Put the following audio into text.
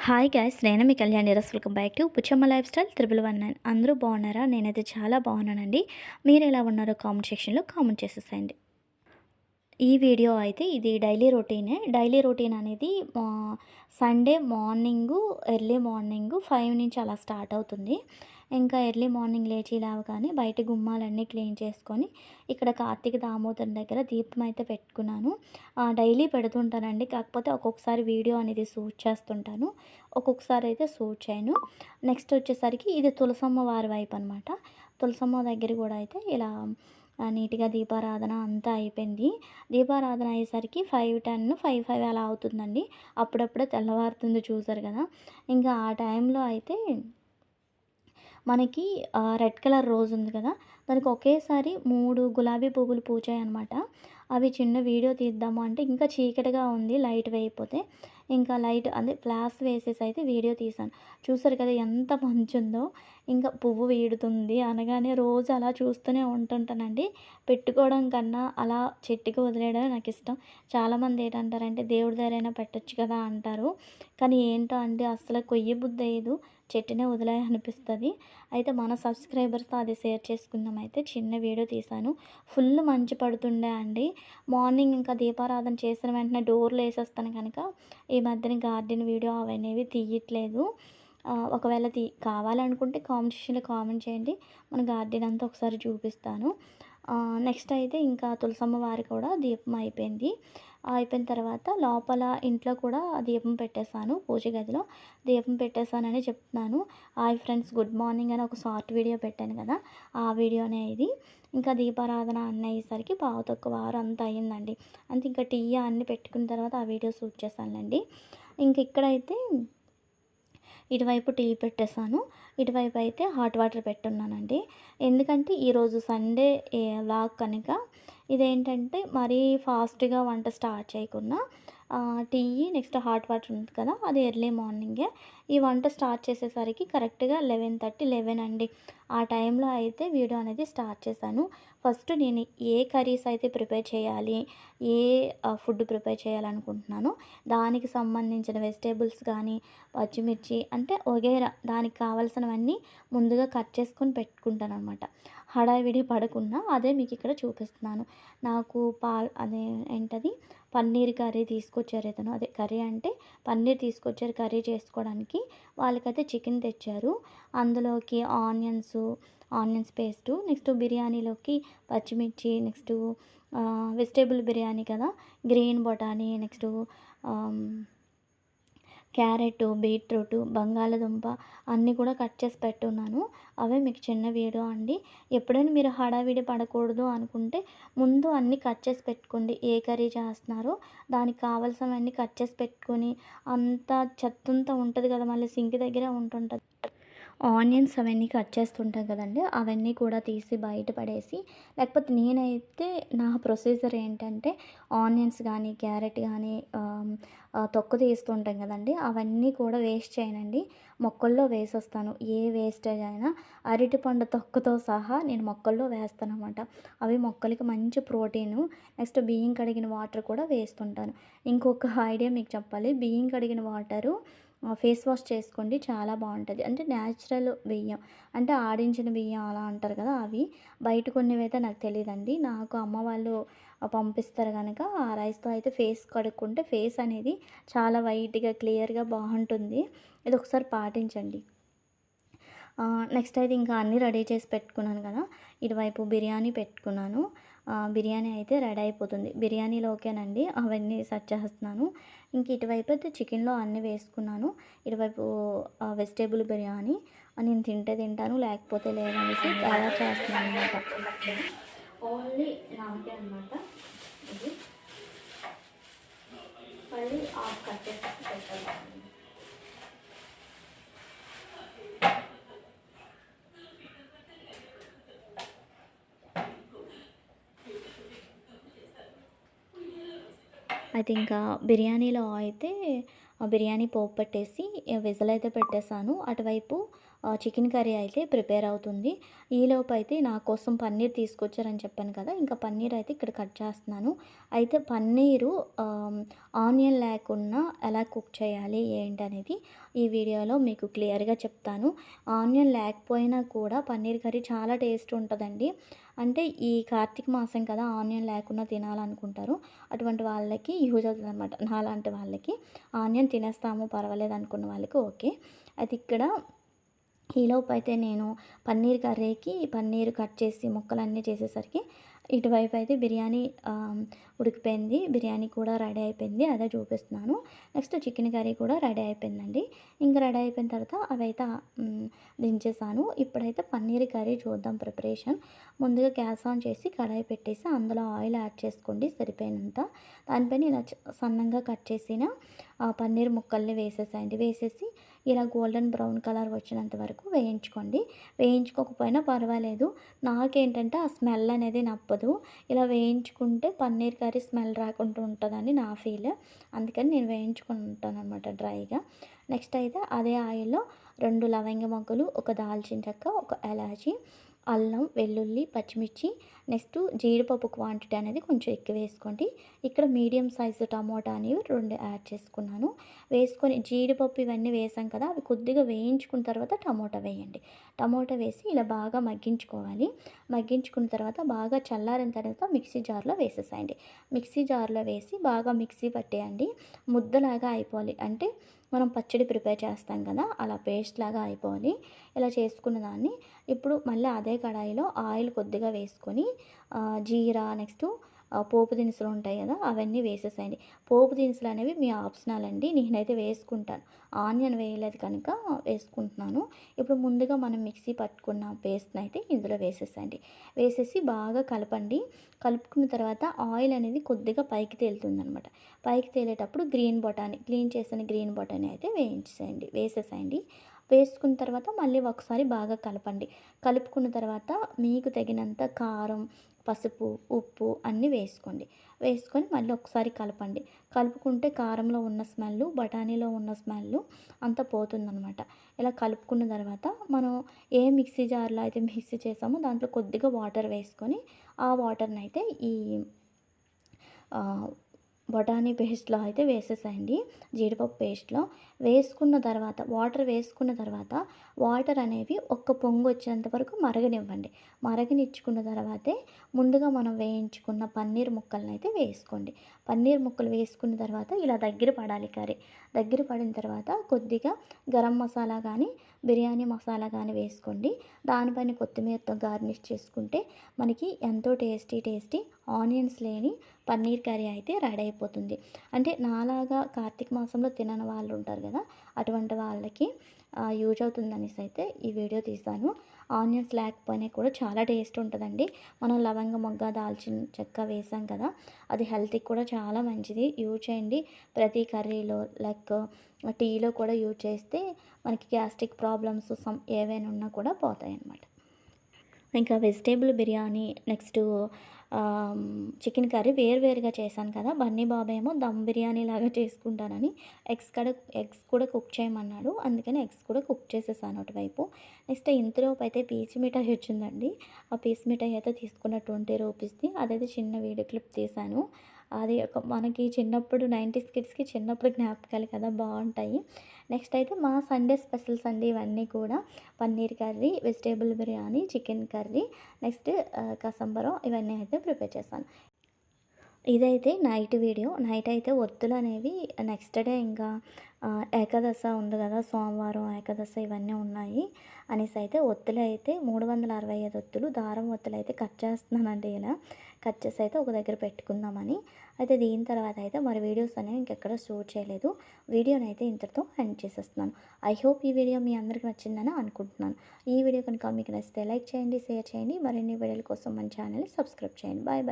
Hi guys, నేను మీ కళ్యాణి రస్. Welcome back to Puchamma lifestyle 111. అందరూ బాగున్నారా? నేనైతే చాలా బాగున్నానండి. మీరు ఎలా ఉన్నారో కామెంట్ సెక్షన్లో కామెంట్ చేసేసేయండి. ఈ వీడియో అయితే ఇది డైలీ రొటీనే. డైలీ రొటీన్ అనేది సండే మార్నింగు ఎర్లీ మార్నింగు 5 నుంచి అలా స్టార్ట్ అవుతుంది. ఇంకా ఎర్లీ మార్నింగ్ లేచి లేవగానే బయట గుమ్మాలన్నీ క్లీన్ చేసుకొని ఇక్కడ కార్తీక దామోదరం దగ్గర దీపం అయితే పెట్టుకున్నాను. డైలీ పెడుతుంటానండి. కాకపోతే ఒక్కొక్కసారి వీడియో అనేది షూట్ చేస్తుంటాను, ఒక్కొక్కసారి అయితే షూట్ చేయను. నెక్స్ట్ వచ్చేసరికి ఇది తులసమ్మ వారి వైపు అనమాట. తులసమ్మ దగ్గర కూడా అయితే ఇలా నీట్గా దీపారాధన అంతా అయిపోయింది. దీపారాధన అయ్యేసరికి 5:10, 5:05 అలా అవుతుందండి. అప్పుడప్పుడే తెల్లవారుతుంది, చూసారు కదా. ఇంకా ఆ టైంలో అయితే మనకి రెడ్ కలర్ రోజ్ ఉంది కదా, దానికి ఒకేసారి 3 గులాబీ పువ్వులు పూచాయన్నమాట. అవి చిన్న వీడియో తీద్దాము అంటే ఇంకా చీకటిగా ఉంది లైట్ వేయకపోతే. ఇంకా లైట్ అదే ఫ్లాష్ వేసేసి అయితే వీడియో తీశాను. చూసారు కదా ఎంత మంచుందో. ఇంకా పువ్వు వీడుతుంది అనగానే రోజు అలా చూస్తూనే ఉంటుంటానండి. పెట్టుకోవడం కన్నా అలా చెట్టుకి వదిలేయడం నాకు ఇష్టం. చాలామంది ఏంటంటారంటే దేవుడి దగ్గరైనా పెట్టచ్చు కదా అంటారు. కానీ ఏంటో అండి, అసలు కొయ్య బుద్ధి అయ్యదు, చెట్టునే వదిలేయాలనిపిస్తుంది. అయితే మన సబ్స్క్రైబర్స్తో అది షేర్ చేసుకుందాం అయితే చిన్న వీడియో తీశాను. ఫుల్ మంచు పడుతుండే అండి. మార్నింగ్ ఇంకా దీపారాధన చేసిన వెంటనే డోర్లు వేసేస్తాను కనుక ఈ మధ్యన గార్డెన్ వీడియో అవనేవి తీయట్లేదు. ఒకవేళ కావాలనుకుంటే కామెంట్ సెక్షన్లో కామెంట్ చేయండి, మన గార్డెన్ అంతా ఒకసారి చూపిస్తాను. నెక్స్ట్ అయితే ఇంకా తులసమ్మ వారి కూడా దీపం అయిపోయింది. అయిపోయిన తర్వాత లోపల ఇంట్లో కూడా దీపం పెట్టేశాను. పూజ గదిలో దీపం పెట్టేశానని చెప్తున్నాను. హాయ్ ఫ్రెండ్స్, గుడ్ మార్నింగ్ అని ఒక షార్ట్ వీడియో పెట్టాను కదా, ఆ వీడియోనే ఇది. ఇంకా దీపారాధన అన్నీ అయ్యేసరికి పావు తక్కువ 6 అంతా అయ్యిందండి. అంతే. ఇంకా టీ అన్నీ పెట్టుకున్న తర్వాత ఆ వీడియో షూట్ చేశానండి. ఇంక ఇక్కడైతే ఇటువైపు టీ పెట్టేశాను, ఇటువైపు అయితే హాట్ వాటర్ పెట్టున్నానండి. ఎందుకంటే ఈరోజు సండే వ్లాగ్ కనుక ఇదేంటంటే మరీ ఫాస్ట్గా వంట స్టార్ట్ చేయకుండా టీ నెక్స్ట్ హాట్ వాటర్ ఉంది కదా, అది ఎర్లీ మార్నింగే. ఈ వంట స్టార్ట్ చేసేసరికి కరెక్ట్గా 11:30, 11 అండి. ఆ టైంలో అయితే వీడియో అనేది స్టార్ట్ చేశాను. ఫస్ట్ నేను ఏ కర్రీస్ అయితే ప్రిపేర్ చేయాలి, ఏ ఫుడ్ ప్రిపేర్ చేయాలనుకుంటున్నానో దానికి సంబంధించిన వెజిటేబుల్స్ కానీ పచ్చిమిర్చి అంటే వగేరా దానికి కావాల్సినవన్నీ ముందుగా కట్ చేసుకొని పెట్టుకుంటాను అనమాట. హడావిడి పడకుండా అదే మీకు ఇక్కడ చూపిస్తున్నాను. నాకు అదే ఏంటది పన్నీర్ కర్రీ తీసుకొచ్చారు ఇతను. అదే కర్రీ అంటే పన్నీర్ తీసుకొచ్చారు కర్రీ చేసుకోవడానికి. వాళ్ళకైతే చికెన్ తెచ్చారు. అందులోకి ఆనియన్స్ పేస్టు, నెక్స్ట్ బిర్యానీలోకి పచ్చిమిర్చి, నెక్స్ట్ వెజిటేబుల్ బిర్యానీ కదా, గ్రీన్ బొటానీ, నెక్స్ట్ క్యారెట్, బీట్రూట్, బంగాళదుంప అన్నీ కూడా కట్ చేసి పెట్టున్నాను. అవే మీకు చిన్న వీడియో అండి. ఎప్పుడైనా మీరు హడావిడి పడకూడదు అనుకుంటే ముందు అన్నీ కట్ చేసి పెట్టుకోండి. ఏ కర్రీ చేస్తున్నారో దానికి కావాల్సినవన్నీ కట్ చేసి పెట్టుకొని, అంతా చెత్తంతా ఉంటుంది కదా, మళ్ళీ సింక్ దగ్గరే ఉంటుంటుంది. ఆనియన్స్ అవన్నీ కట్ చేస్తుంటాం కదండి, అవన్నీ కూడా తీసి బయట పడేసి, లేకపోతే నేనైతే నా ప్రొసీజర్ ఏంటంటే ఆనియన్స్ కానీ క్యారెట్ కానీ తొక్కు తీస్తుంటాం కదండి, అవన్నీ కూడా వేస్ట్ చేయనండి, మొక్కల్లో వేసేస్తాను. ఏ వేస్టేజ్ అయినా అరటిపండు తొక్కతో సహా నేను మొక్కల్లో వేస్తాను అనమాట. అవి మొక్కలకి మంచి ప్రోటీను. నెక్స్ట్ బియ్యం కడిగిన వాటర్ కూడా వేస్తుంటాను. ఇంకొక ఐడియా మీకు చెప్పాలి, బియ్యం కడిగిన వాటరు ఫేస్ వాష్ చేసుకోండి, చాలా బాగుంటుంది. అంటే న్యాచురల్ బియ్యం, అంటే ఆడించిన బియ్యం అలా అంటారు కదా, అవి బయట కొన్నివైతే నాకు తెలియదండి. నాకు అమ్మ వాళ్ళు పంపిస్తారు కనుక ఆ రైస్తో అయితే ఫేస్ కడుక్కుంటే ఫేస్ అనేది చాలా వైట్గా క్లియర్గా బాగుంటుంది. ఇది ఒకసారి పాటించండి. నెక్స్ట్ అయితే ఇంకా అన్నీ రెడీ చేసి పెట్టుకున్నాను కదా, ఇటువైపు బిర్యానీ పెట్టుకున్నాను. బిర్యానీ అయితే రెడీ అయిపోతుంది. బిర్యానీలోకేనండి అవన్నీ సెట్ చేస్తున్నాను. ఇంక ఇటువైపు అయితే చికెన్లో అన్నీ వేసుకున్నాను. ఇటువైపు వెజిటేబుల్ బిర్యానీ నేను తింటే తింటాను, లేకపోతే లేదనేసి తయారు చేస్తున్నాను అనమాట. ఓన్లీ నాకే అనమాట. ఇది మళ్ళీ కట్ చేసి పెట్టాలి. అయితే ఇంకా బిర్యానీలో అయితే బిర్యానీ పోపు పెట్టేసి విజిల్ అయితే పెట్టేశాను. అటువైపు చికెన్ కర్రీ అయితే ప్రిపేర్ అవుతుంది. ఈలోపు అయితే నా కోసం పన్నీర్ తీసుకొచ్చారని చెప్పాను కదా! ఇంకా పన్నీర్ అయితే ఇక్కడ కట్ చేస్తున్నాను. అయితే పన్నీరు ఆనియన్ లేకుండా ఎలా కుక్ చేయాలి ఏంటనేది ఈ వీడియోలో మీకు క్లియర్‌గా చెప్తాను. ఆనియన్ లేకపోయినా కూడా పన్నీర్ కర్రీ చాలా టేస్ట్ ఉంటదండి. అంటే ఈ కార్తీక మాసం కదా! ఆనియన్ లేకుండా తినాలనుకుంటారు. అటువంటి వాళ్ళకి యూజ్ అవుతదనమాట. నాలాంటి వాళ్ళకి. ఆనియన్ తినేస్తాము పర్వాలేదు అనుకున్న వాళ్ళకి ఓకే. అయితే ఇక్కడ ఈలోపైతే నేను పన్నీర్ కర్రీకి పన్నీర్ కట్ చేసి ముక్కలన్నీ చేసేసరికి ఇటువైపు అయితే బిర్యానీ ఉడికిపోయింది. బిర్యానీ కూడా రెడీ అయిపోయింది. అదే చూపిస్తున్నాను. నెక్స్ట్ చికెన్ కర్రీ కూడా రెడీ అయిపోయిందండి. ఇంక రెడీ అయిపోయిన తర్వాత అవైతే దించేసాను. ఇప్పుడైతే పన్నీర్ కర్రీ చూద్దాం ప్రిపరేషన్. ముందుగా గ్యాస్ ఆన్ చేసి కడాయి పెట్టేసి అందులో ఆయిల్ యాడ్ చేసుకోండి సరిపోయినంత. దానిపైన ఇలా సన్నంగా కట్ చేసిన పన్నీర్ ముక్కల్ని వేసేసేయండి. వేసేసి ఇలా గోల్డెన్ బ్రౌన్ కలర్ వచ్చినంత వరకు వేయించుకోండి. వేయించుకోకపోయినా పర్వాలేదు. నాకేంటంటే ఆ స్మెల్ అనేది నప్పదు. ఇలా వేయించుకుంటే పన్నీర్ కర్రీ స్మెల్ రాకుండా ఉంటుందని నా ఫీల్. అందుకని నేను వేయించుకుంటాననమాట డ్రైగా. నెక్స్ట్ అయితే అదే ఆయిల్‌లో 2 లవంగ మొగ్గలు, ఒక దాల్చిన చెక్క, ఒక ఎలాచి, అల్లం, వెల్లుల్లి, పచ్చిమిర్చి, నెక్స్ట్ జీడిపప్పు క్వాంటిటీ అనేది కొంచెం ఎక్కువ వేసుకోండి. ఇక్కడ మీడియం సైజు టమోటా అనేవి 2 యాడ్ చేసుకున్నాను. వేసుకొని జీడిపప్పు ఇవన్నీ వేసాం కదా! అవి కొద్దిగా వేయించుకున్న తర్వాత టమోటా వేయండి. టమోటా వేసి ఇలా బాగా మగ్గించుకోవాలి. మగ్గించుకున్న తర్వాత బాగా చల్లారిన తర్వాత మిక్సీ జార్‌లో వేసేసేయండి. మిక్సీ జార్‌లో వేసి బాగా మిక్సీ పట్టేయండి. ముద్దలాగా అయిపోవాలి. అంటే మనం పచ్చడి ప్రిపేర్ చేస్తాం కదా! అలా పేస్ట్ లాగా అయిపోవాలి. ఇలా చేసుకున్న దాన్ని ఇప్పుడు మళ్ళీ అదే కడాయిలో ఆయిల్ కొద్దిగా వేసుకొని జీరా నెక్స్ట్ పోపు దినుసులు ఉంటాయి కదా! అవన్నీ వేసేసేయండి. పోపు దినుసులు అనేవి మీ ఆప్షనల్ అండి. నేనైతే వేసుకుంటాను. ఆనియన్ వేయలేదు కనుక వేసుకుంటున్నాను. ఇప్పుడు ముందుగా మనం మిక్సీ పట్టుకున్న పేస్ట్‌ని అయితే ఇందులో వేసేసేయండి. వేసేసి బాగా కలపండి. కలుపుకున్న తర్వాత ఆయిల్ అనేది కొద్దిగా పైకి తేలుతుందనమాట. పైకి తేలేటప్పుడు క్లీన్ చేసిన గ్రీన్ బటానీ అయితే వేసేసేయండి. వేసుకున్న తర్వాత మళ్ళీ ఒకసారి బాగా కలపండి. కలుపుకున్న తర్వాత మీకు తగినంత కారం, పసుపు, ఉప్పు అన్నీ వేసుకోండి. వేసుకొని మళ్ళీ ఒకసారి కలపండి. కలుపుకుంటే కారంలో ఉన్న స్మెల్లు, బఠానీలో ఉన్న స్మెల్లు అంతా పోతుందనమాట. ఇలా కలుపుకున్న తర్వాత మనం ఏ మిక్సీ జార్‌లో అయితే మిక్సీ చేసామో దాంట్లో కొద్దిగా వాటర్ వేసుకొని ఆ వాటర్‌నయితే ఈ ఆహ్, బఠానీ పేస్ట్‌లో అయితే వేసేసేయండి. జీడిపప్పు పేస్ట్‌లో వేసుకున్న తర్వాత వాటర్ అనేవి ఒక్క పొంగు వచ్చేంత వరకు మరగనివ్వండి. మరగనిచ్చుకున్న తర్వాతే ముందుగా మనం వేయించుకున్న పన్నీర్ ముక్కలనైతే వేసుకోండి. పన్నీర్ ముక్కలు వేసుకున్న తర్వాత ఇలా దగ్గర పడాలి కర్రీ. దగ్గర పడిన తర్వాత కొద్దిగా గరం మసాలా గానీ, బిర్యానీ మసాలా గానీ వేసుకోండి. దానిపైన కొత్తిమీరతో గార్నిష్ చేసుకుంటే మనకి ఎంతో టేస్టీ ఆనియన్స్ లేని పన్నీర్ కర్రీ అయితే రెడీ అయిపోతుంది. అంటే నాలాగా కార్తీక మాసంలో తినని వాళ్ళు ఉంటారు కదా! అటువంటి వాళ్ళకి యూజ్ అవుతుందనేసి అయితే ఈ వీడియో తీశాను. ఆనియన్స్ లేకపోయినా కూడా చాలా టేస్ట్ ఉంటదండి. మనం లవంగ మొగ్గ, దాల్చిన చెక్క వేసాం కదా! అది హెల్త్‌కి కూడా చాలా మంచిది. యూజ్ చేయండి. ప్రతి కర్రీలో లైక్ టీలో కూడా యూజ్ చేస్తే మనకి గ్యాస్ట్రిక్ ప్రాబ్లమ్స్ ఏవైనా ఉన్నా కూడా పోతాయన్నమాట. ఇంకా vegetable biryani next chicken curry వేరువేరుగా చేశాను కదా! బన్నీ బాబేమో దమ్ బిర్యానీ లాగా చేసుకుంటానని ఎగ్స్ కూడా కుక్ చేయమన్నాడు. అందుకని ఎగ్స్ కూడా కుక్ చేసేసాను అటువైపు. నెక్స్ట్ ఇంతలోపు అయితే పీచు మిఠాయి వచ్చిందండి. ఆ పీచు మిఠాయి అయితే తీసుకున్న 20 రూపీస్‌ది. అదైతే చిన్న వీడియో క్లిప్ తీశాను. అది మనకి చిన్నప్పుడు 90స్ కిడ్స్‌కి చిన్నప్పుడు జ్ఞాపకాలు కదా! బావుంటాయి. నెక్స్ట్ అయితే మా సండే స్పెషల్స్ అండి ఇవన్నీ కూడా. Paneer curry, vegetable biryani, chicken curry, next కసంబరం ఇవన్నీ అయితే ప్రిపేర్ చేశాను. ఇదైతే నైట్ వీడియో. నైట్ అయితే ఒత్తులనేవి నెక్స్ట్ డే ఇంకా ఏకాదశ ఉంది గదా! సోమవారం, ఏకాదశ ఇవన్నీ ఉన్నాయి అనేసి అయితే ఒత్తులైతే 365 ఒత్తులు, దారం ఒత్తులైతే కట్ చేస్తున్నానండి ఇలా. కట్ చేసి అయితే ఒక దగ్గర పెట్టుకుందామని. అయితే దీని తర్వాత అయితే మరి వీడియోస్ అనేవి ఇంకెక్కడ షూట్ చేయలేదు. వీడియోనైతే ఇంతటితో ఎండ్ చేసేస్తున్నాను. ఐ హోప్ ఈ వీడియో మీ అందరికి నచ్చిందని అనుకుంటున్నాను. ఈ వీడియో కనుక మీకు నచ్చితే లైక్ చేయండి, షేర్ చేయండి. మరిన్ని వీడియోల కోసం మన ఛానల్‌ని సబ్స్క్రైబ్ చేయండి. Bye bye.